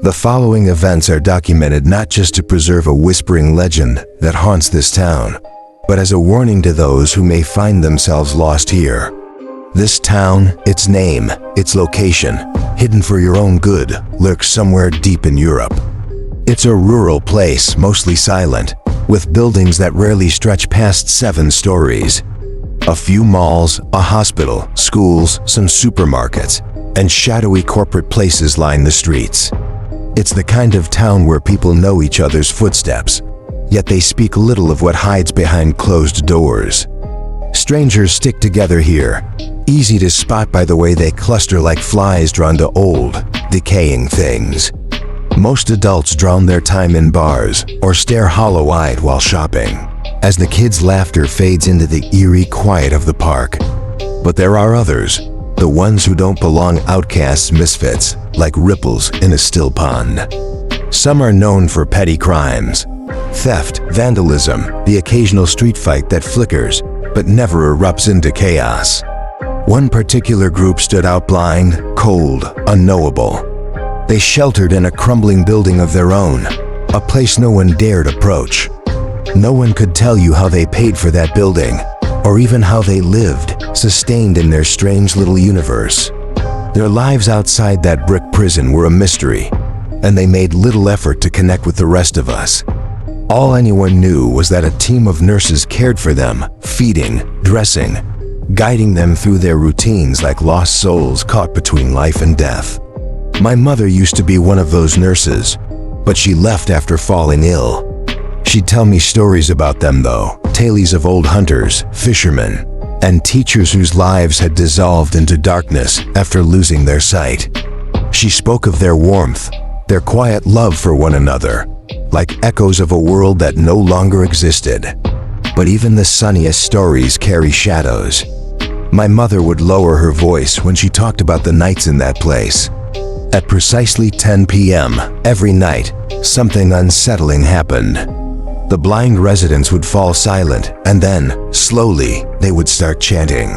The following events are documented not just to preserve a whispering legend that haunts this town, but as a warning to those who may find themselves lost here. This town, its name, its location, hidden for your own good, lurks somewhere deep in Europe. It's a rural place, mostly silent, with buildings that rarely stretch past 7 stories. A few malls, a hospital, schools, some supermarkets, and shadowy corporate places line the streets. It's the kind of town where people know each other's footsteps, yet they speak little of what hides behind closed doors. Strangers stick together here, easy to spot by the way they cluster like flies drawn to old, decaying things. Most adults drown their time in bars or stare hollow-eyed while shopping, as the kids' laughter fades into the eerie quiet of the park. But there are others, the ones who don't belong, outcasts, misfits, like ripples in a still pond. Some are known for petty crimes, theft, vandalism, the occasional street fight that flickers but never erupts into chaos. One particular group stood out, blind, cold, unknowable. They sheltered in a crumbling building of their own, a place no one dared approach. No one could tell you how they paid for that building, or even how they lived, sustained in their strange little universe. Their lives outside that brick prison were a mystery, and they made little effort to connect with the rest of us. All anyone knew was that a team of nurses cared for them, feeding, dressing, guiding them through their routines like lost souls caught between life and death. My mother used to be one of those nurses, but she left after falling ill. She'd tell me stories about them though, tales of old hunters, fishermen, and teachers whose lives had dissolved into darkness after losing their sight. She spoke of their warmth, their quiet love for one another, like echoes of a world that no longer existed. But even the sunniest stories carry shadows. My mother would lower her voice when she talked about the nights in that place. At precisely 10 p.m. every night, something unsettling happened. The blind residents would fall silent, and then, slowly, they would start chanting.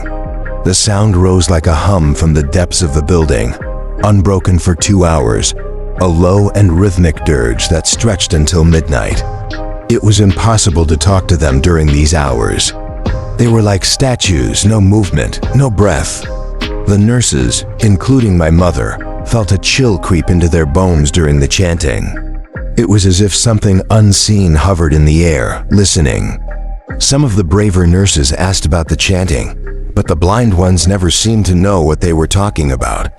The sound rose like a hum from the depths of the building, unbroken for 2 hours, a low and rhythmic dirge that stretched until midnight. It was impossible to talk to them during these hours. They were like statues, no movement, no breath. The nurses, including my mother, felt a chill creep into their bones during the chanting. It was as if something unseen hovered in the air, listening. Some of the braver nurses asked about the chanting, but the blind ones never seemed to know what they were talking about.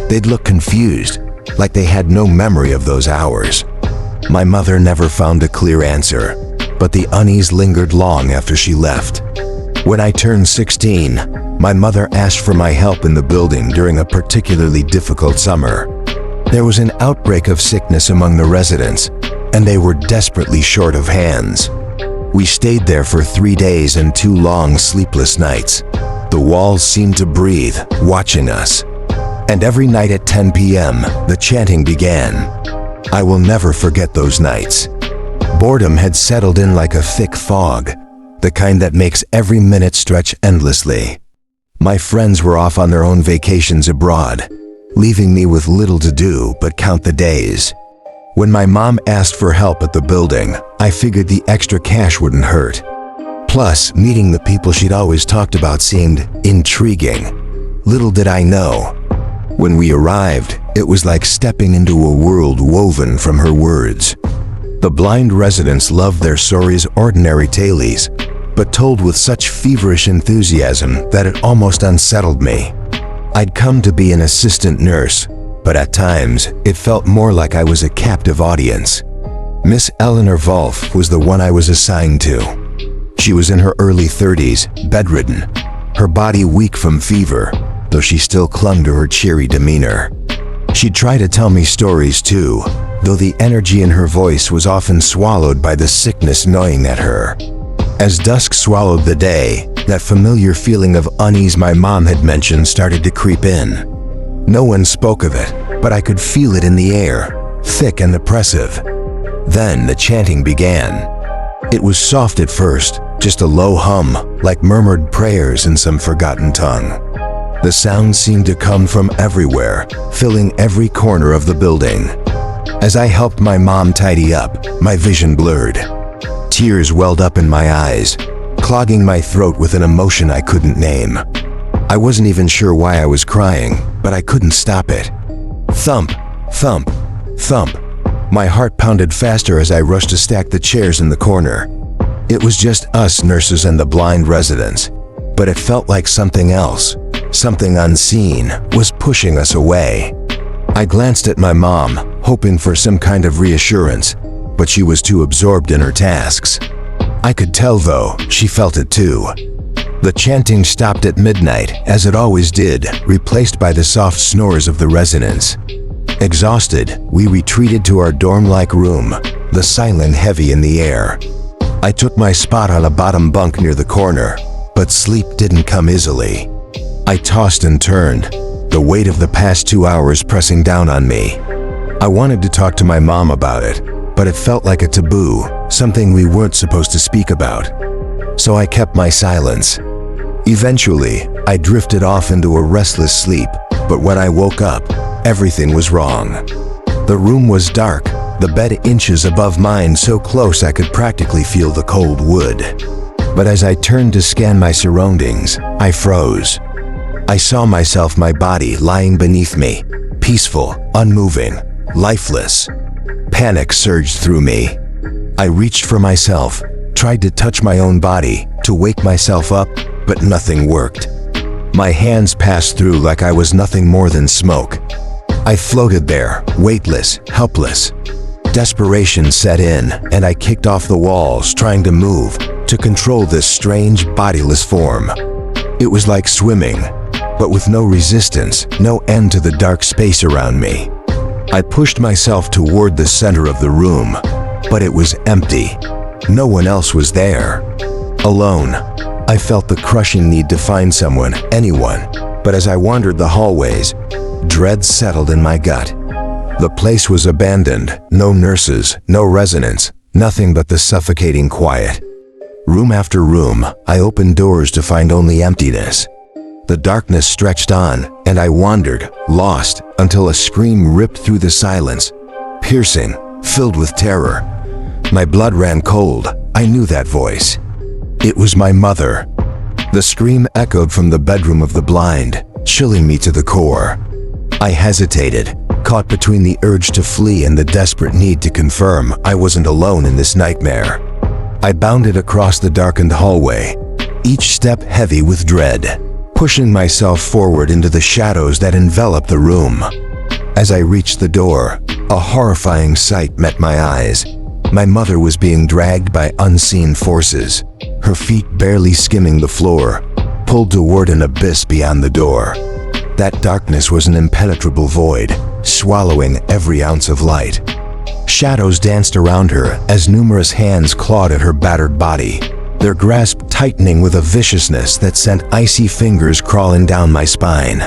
They'd look confused, like they had no memory of those hours. My mother never found a clear answer, but the unease lingered long after she left. When I turned 16, my mother asked for my help in the building during a particularly difficult summer. There was an outbreak of sickness among the residents, and they were desperately short of hands. We stayed there for 3 days and 2 long sleepless nights. The walls seemed to breathe, watching us. And every night at 10 p.m., the chanting began. I will never forget those nights. Boredom had settled in like a thick fog, the kind that makes every minute stretch endlessly. My friends were off on their own vacations abroad, leaving me with little to do but count the days. When my mom asked for help at the building, I figured the extra cash wouldn't hurt. Plus, meeting the people she'd always talked about seemed intriguing. Little did I know, when we arrived, it was like stepping into a world woven from her words. The blind residents loved their stories, ordinary tales, but told with such feverish enthusiasm that it almost unsettled me. I'd come to be an assistant nurse, but at times it felt more like I was a captive audience. Miss Eleanor Wolf was the one I was assigned to. She was in her early 30s, bedridden, her body weak from fever, though she still clung to her cheery demeanor. She'd try to tell me stories too, though the energy in her voice was often swallowed by the sickness gnawing at her. As dusk swallowed the day, that familiar feeling of unease my mom had mentioned started to creep in. No one spoke of it, but I could feel it in the air, thick and oppressive. Then the chanting began. It was soft at first, just a low hum, like murmured prayers in some forgotten tongue. The sound seemed to come from everywhere, filling every corner of the building. As I helped my mom tidy up, my vision blurred. Tears welled up in my eyes, clogging my throat with an emotion I couldn't name. I wasn't even sure why I was crying, but I couldn't stop it. Thump, thump, thump. My heart pounded faster as I rushed to stack the chairs in the corner. It was just us nurses and the blind residents, but it felt like something else, something unseen, was pushing us away. I glanced at my mom, hoping for some kind of reassurance, but she was too absorbed in her tasks. I could tell, though, she felt it too. The chanting stopped at midnight, as it always did, replaced by the soft snores of the residents. Exhausted, we retreated to our dorm-like room, the silence heavy in the air. I took my spot on a bottom bunk near the corner, but sleep didn't come easily. I tossed and turned, the weight of the past 2 hours pressing down on me. I wanted to talk to my mom about it, but it felt like a taboo, something we weren't supposed to speak about. So I kept my silence. Eventually, I drifted off into a restless sleep, but when I woke up, everything was wrong. The room was dark, the bed inches above mine, so close I could practically feel the cold wood. But as I turned to scan my surroundings, I froze. I saw myself, my body, lying beneath me, peaceful, unmoving, lifeless. Panic surged through me. I reached for myself, tried to touch my own body, to wake myself up, but nothing worked. My hands passed through like I was nothing more than smoke. I floated there, weightless, helpless. Desperation set in, and I kicked off the walls, trying to move, to control this strange, bodiless form. It was like swimming, but with no resistance, no end to the dark space around me. I pushed myself toward the center of the room, but it was empty. No one else was there. Alone, I felt the crushing need to find someone, anyone, but as I wandered the hallways, dread settled in my gut. The place was abandoned, no nurses, no residents, nothing but the suffocating quiet. Room after room, I opened doors to find only emptiness. The darkness stretched on, and I wandered, lost, until a scream ripped through the silence, piercing, filled with terror. My blood ran cold. I knew that voice. It was my mother. The scream echoed from the bedroom of the blind, chilling me to the core. I hesitated, caught between the urge to flee and the desperate need to confirm I wasn't alone in this nightmare. I bounded across the darkened hallway, each step heavy with dread, pushing myself forward into the shadows that enveloped the room. As I reached the door, a horrifying sight met my eyes. My mother was being dragged by unseen forces, her feet barely skimming the floor, pulled toward an abyss beyond the door. That darkness was an impenetrable void, swallowing every ounce of light. Shadows danced around her as numerous hands clawed at her battered body, their grasp tightening with a viciousness that sent icy fingers crawling down my spine.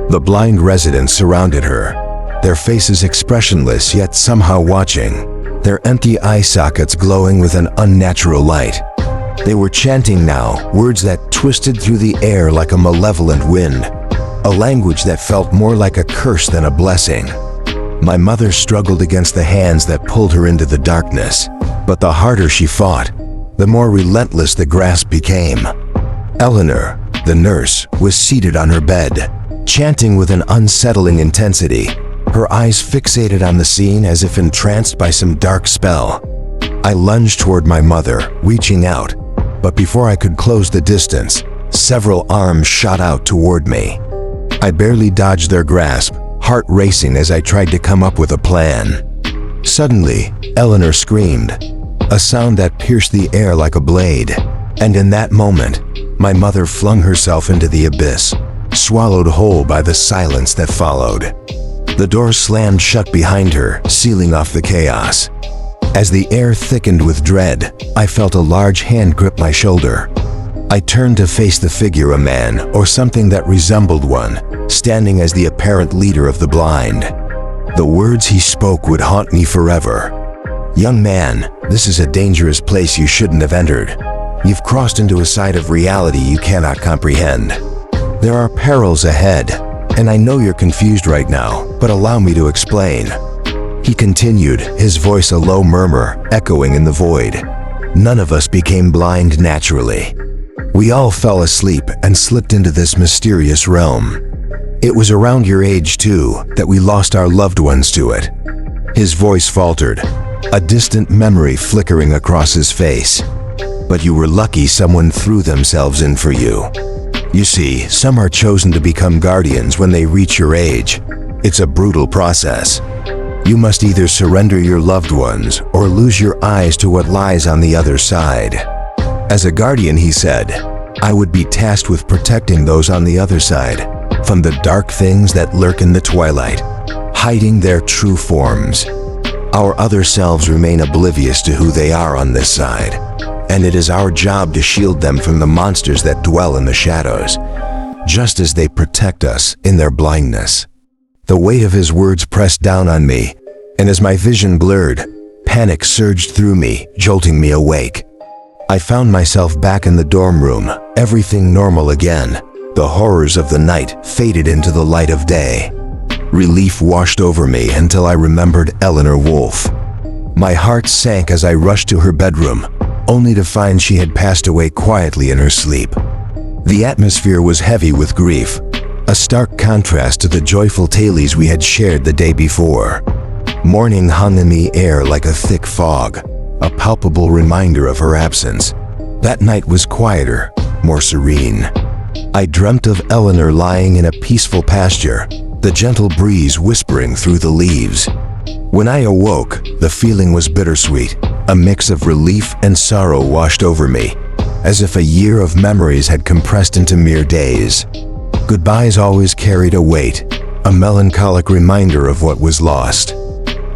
The blind residents surrounded her, their faces expressionless yet somehow watching, their empty eye sockets glowing with an unnatural light. They were chanting now, words that twisted through the air like a malevolent wind, a language that felt more like a curse than a blessing. My mother struggled against the hands that pulled her into the darkness, but the harder she fought, the more relentless the grasp became. Eleanor, the nurse, was seated on her bed, chanting with an unsettling intensity, her eyes fixated on the scene as if entranced by some dark spell. I lunged toward my mother, reaching out, but before I could close the distance, several arms shot out toward me. I barely dodged their grasp, heart racing as I tried to come up with a plan. Suddenly, Eleanor screamed, a sound that pierced the air like a blade, and in that moment, my mother flung herself into the abyss, swallowed whole by the silence that followed. The door slammed shut behind her, sealing off the chaos. As the air thickened with dread, I felt a large hand grip my shoulder. I turned to face the figure, a man, or something that resembled one, standing as the apparent leader of the blind. The words he spoke would haunt me forever. "Young man, this is a dangerous place you shouldn't have entered. You've crossed into a side of reality you cannot comprehend. There are perils ahead, and I know you're confused right now, but allow me to explain. He continued, his voice a low murmur, echoing in the void. None of us became blind naturally. We all fell asleep and slipped into this mysterious realm. It was around your age, too, that we lost our loved ones to it. His voice faltered, a distant memory flickering across his face. But you were lucky someone threw themselves in for you. You see, some are chosen to become guardians when they reach your age. It's a brutal process. You must either surrender your loved ones or lose your eyes to what lies on the other side. As a guardian, he said, I would be tasked with protecting those on the other side from the dark things that lurk in the twilight, hiding their true forms. Our other selves remain oblivious to who they are on this side, and it is our job to shield them from the monsters that dwell in the shadows, just as they protect us in their blindness. The weight of his words pressed down on me, and as my vision blurred, panic surged through me, jolting me awake. I found myself back in the dorm room, everything normal again. The horrors of the night faded into the light of day. Relief washed over me until I remembered Eleanor Wolfe. My heart sank as I rushed to her bedroom, only to find she had passed away quietly in her sleep. The atmosphere was heavy with grief, a stark contrast to the joyful tales we had shared the day before. Morning hung in the air like a thick fog, a palpable reminder of her absence. That night was quieter, more serene. I dreamt of Eleanor lying in a peaceful pasture, the gentle breeze whispering through the leaves. When I awoke, the feeling was bittersweet. A mix of relief and sorrow washed over me, as if a year of memories had compressed into mere days. Goodbyes always carried a weight, a melancholic reminder of what was lost.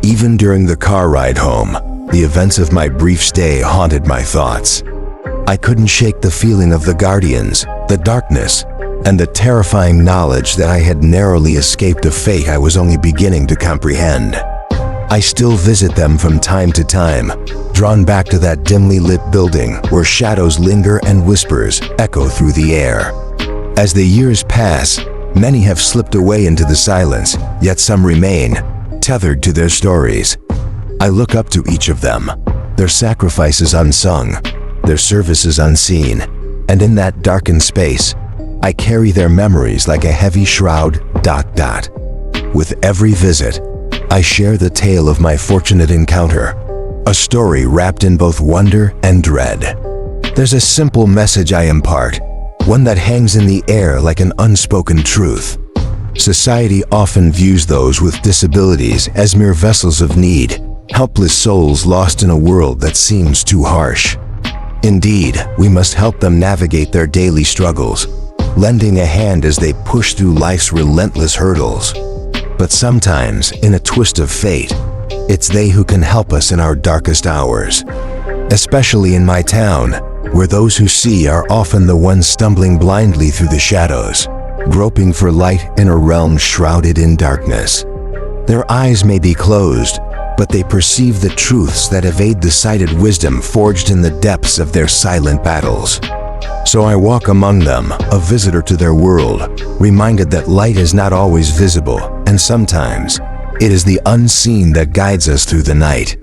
Even during the car ride home, the events of my brief stay haunted my thoughts. I couldn't shake the feeling of the guardians, the darkness, and the terrifying knowledge that I had narrowly escaped a fate I was only beginning to comprehend. I still visit them from time to time, drawn back to that dimly lit building where shadows linger and whispers echo through the air. As the years pass, many have slipped away into the silence, yet some remain, tethered to their stories. I look up to each of them, their sacrifices unsung, their services unseen, and in that darkened space, I carry their memories like a heavy shroud. With every visit, I share the tale of my fortunate encounter, a story wrapped in both wonder and dread. There's a simple message I impart, one that hangs in the air like an unspoken truth. Society often views those with disabilities as mere vessels of need, helpless souls lost in a world that seems too harsh. Indeed, we must help them navigate their daily struggles, lending a hand as they push through life's relentless hurdles. But sometimes, in a twist of fate, it's they who can help us in our darkest hours. Especially in my town, where those who see are often the ones stumbling blindly through the shadows, groping for light in a realm shrouded in darkness. Their eyes may be closed, but they perceive the truths that evade the sighted wisdom forged in the depths of their silent battles. So I walk among them, a visitor to their world, reminded that light is not always visible, and sometimes it is the unseen that guides us through the night.